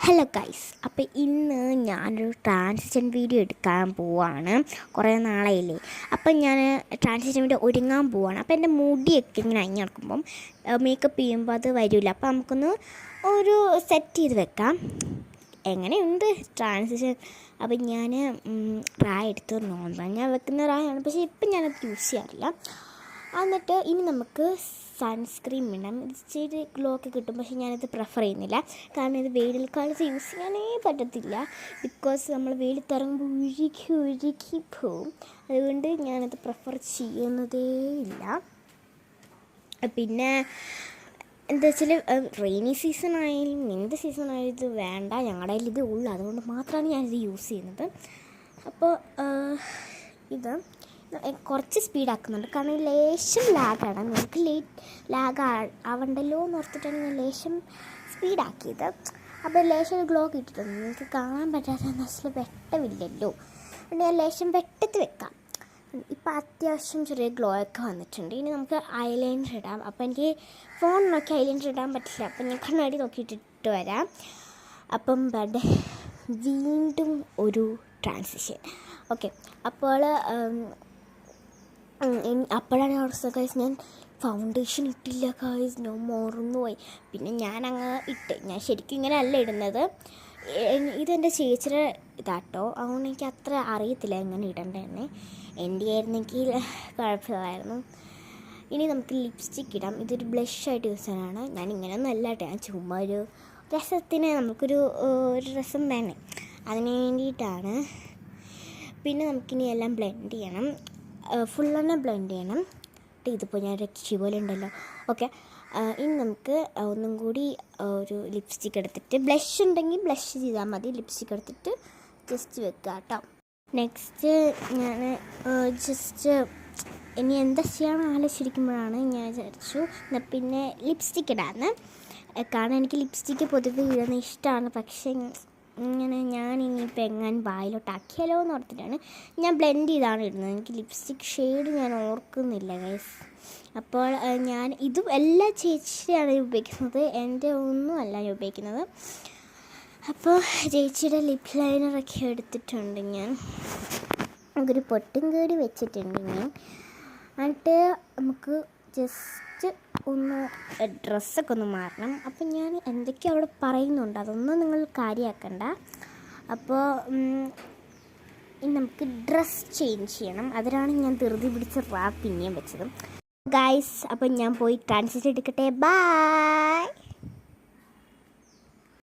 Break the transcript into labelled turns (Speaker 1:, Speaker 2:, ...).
Speaker 1: Hello guys, അപ്പോൾ ഇന്ന് ഞാനൊരു ട്രാൻസിഷൻ വീഡിയോ എടുക്കാൻ പോവാണ്. കുറേ നാളായില്ലേ. അപ്പം ഞാൻ ട്രാൻസിഷൻ വീഡിയോ ഒരുങ്ങാൻ പോവാണ്. അപ്പോൾ എൻ്റെ മുടിയൊക്കെ ഇങ്ങനെ അഴിഞ്ഞ് നടക്കുമ്പം മേക്കപ്പ് ചെയ്യുമ്പോൾ അത് വരില്ല. അപ്പോൾ നമുക്കൊന്ന് ഒരു സെറ്റ് ചെയ്ത് വെക്കാം. എങ്ങനെയുണ്ട് ട്രാൻസിഷൻ? അപ്പം ഞാൻ റായ എടുത്ത് നോക്കാം. ഞാൻ വെക്കുന്ന റായാണ്, പക്ഷേ ഇപ്പം ഞാനത് യൂസ് ചെയ്യാറില്ല. എന്നിട്ട് ഇനി നമുക്ക് സൺസ്ക്രീൻ ഇടാം. ഇച്ചിരി ഗ്ലോ ഒക്കെ കിട്ടും, പക്ഷേ ഞാനത് പ്രിഫർ ചെയ്യുന്നില്ല. കാരണം ഇത് വെയിൽ കാലത്ത് യൂസ് ചെയ്യാനേ പറ്റത്തില്ല. ബിക്കോസ് നമ്മൾ വെയിലത്തിറങ്ങുമ്പോൾ ഉരുക്കി പോവും. അതുകൊണ്ട് ഞാനത് പ്രിഫർ ചെയ്യുന്നതേ ഇല്ല. പിന്നെ എന്താ വെച്ചാൽ റെയിനി സീസൺ ആയാലും എന്ത് സീസൺ ആയാലും ഇത് വേണ്ട, ഞങ്ങളുടെ കയ്യിൽ ഇത് ഉള്ളു. അതുകൊണ്ട് മാത്രമാണ് ഞാനിത് യൂസ് ചെയ്യുന്നത്. അപ്പോൾ ഇത് കുറച്ച് സ്പീഡാക്കുന്നുണ്ട്, കാരണം ഈ ലേശം ലാഗാണ്. നമുക്ക് ലാഗ് ആവണ്ടല്ലോ എന്ന് ഓർത്തിട്ടാണ് ഞാൻ ലേശം സ്പീഡാക്കിയത്. അപ്പോൾ ലേശം ഗ്ലോ കിട്ടിയിട്ടുണ്ട്. നിങ്ങൾക്ക് കാണാൻ പറ്റാത്തതെന്ന് വെച്ചാൽ വെട്ടമില്ലല്ലോ, അതുകൊണ്ട് ഞാൻ ലേശം വെട്ടത്ത് വെക്കാം. ഇപ്പോൾ അത്യാവശ്യം ചെറിയ ഗ്ലോ ഒക്കെ വന്നിട്ടുണ്ട്. ഇനി നമുക്ക് ഐലൈനർ ഇടാം. അപ്പോൾ എനിക്ക് ഫോൺ നോക്കി ഐലൈനർ ഇടാൻ പറ്റില്ല, അപ്പം ഞാൻ കണ്ണാടി നോക്കിയിട്ടിട്ട് വരാം. അപ്പം വീണ്ടും ഒരു ട്രാൻസിഷൻ. ഓക്കെ, അപ്പോൾ അപ്പോഴാണ് അവസ്ഥ ഗൈസ്, ഞാൻ ഫൗണ്ടേഷൻ ഇട്ടില്ല ഗൈസ്, ഞാൻ മറന്നുപോയി. പിന്നെ ഞാനങ്ങ് ഞാൻ ശരിക്കും ഇങ്ങനെ അല്ല ഇടുന്നത്. ഇതെൻ്റെ ചേച്ചിയുടെ ഇതാട്ടോ, അതുകൊണ്ട് എനിക്ക് അത്ര അറിയത്തില്ല എങ്ങനെ ഇടേണ്ടതെന്ന്. എൻ്റെ ആയിരുന്നെങ്കിൽ കുഴപ്പമില്ലായിരുന്നു. ഇനി നമുക്ക് ലിപ്സ്റ്റിക്ക് ഇടാം. ഇതൊരു ബ്ലഷായിട്ട് യൂസ് ചെയ്യാനാണ്. ഞാൻ ഇങ്ങനെയൊന്നും അല്ല കേട്ടോ, ഞാൻ ചുമ്മാ ഒരു രസത്തിന്, നമുക്കൊരു രസം തന്നെ, അതിന് വേണ്ടിയിട്ടാണ്. പിന്നെ നമുക്കിനി എല്ലാം ബ്ലെൻഡ് ചെയ്യണം, ഫുള്ളെന്നെ ബ്ലെൻഡ് ചെയ്യണം. ഇതിപ്പോൾ ഞാൻ രക്ഷി പോലെ ഉണ്ടല്ലോ. ഓക്കെ, ഇനി നമുക്ക് ഒന്നും കൂടി ഒരു ലിപ്സ്റ്റിക്ക് എടുത്തിട്ട്, ബ്ലഷ് ഉണ്ടെങ്കിൽ ബ്ലഷ് ചെയ്താൽ മതി. ലിപ്സ്റ്റിക്ക് എടുത്തിട്ട് ജസ്റ്റ് വെക്കുക കേട്ടോ. നെക്സ്റ്റ് ഞാൻ ജസ്റ്റ് ഇനി എന്താ ചെയ്യാൻ ആലോചിച്ചിരിക്കുമ്പോഴാണ് ഞാൻ വിചാരിച്ചു പിന്നെ ലിപ്സ്റ്റിക്ക് ഇടാമെന്ന്. കാരണം എനിക്ക് ലിപ്സ്റ്റിക്ക് പൊതുവെ ഇടുന്ന ഇഷ്ടമാണ്, പക്ഷേ ഇങ്ങനെ ഞാൻ ഇനിയിപ്പോൾ എങ്ങനെ വായിലോട്ടാക്കിയാലോ എന്ന് ഓർത്തിട്ടാണ് ഞാൻ ബ്ലെൻഡ് ചെയ്താണ് ഇടുന്നത്. എനിക്ക് ലിപ്സ്റ്റിക് ഷെയ്ഡ് ഞാൻ ഓർക്കുന്നില്ല ഗൈസ്. അപ്പോൾ ഞാൻ ഇതും എല്ലാ ചേച്ചിയാണ് ഉപയോഗിക്കുന്നത്, എൻ്റെ ഒന്നും അല്ല ഞാൻ ഉപയോഗിക്കുന്നത്. അപ്പോൾ ചേച്ചിയുടെ ലിപ് ലൈനറൊക്കെ എടുത്തിട്ടുണ്ട്. ഞാൻ ഒരു പൊട്ടും കേടി വെച്ചിട്ടുണ്ട് ഞാൻ. എന്നിട്ട് നമുക്ക് ജസ്റ്റ് ഒന്ന് ഡ്രസ്സൊക്കെ ഒന്ന് മാറണം. അപ്പം ഞാൻ എന്തൊക്കെയോ അവിടെ പറയുന്നുണ്ട്, അതൊന്നും നിങ്ങൾ കാര്യമാക്കണ്ട. അപ്പോൾ ഇനി നമുക്ക് ഡ്രസ്സ് ചേഞ്ച് ചെയ്യണം. അതിനാണ് ഞാൻ ധൃതി പിടിച്ച് റാപ്പ് പിന്നെയും വെച്ചത് ഗൈസ്. അപ്പം ഞാൻ പോയി ട്രാൻസിഷൻ എടുക്കട്ടെ. ബൈ.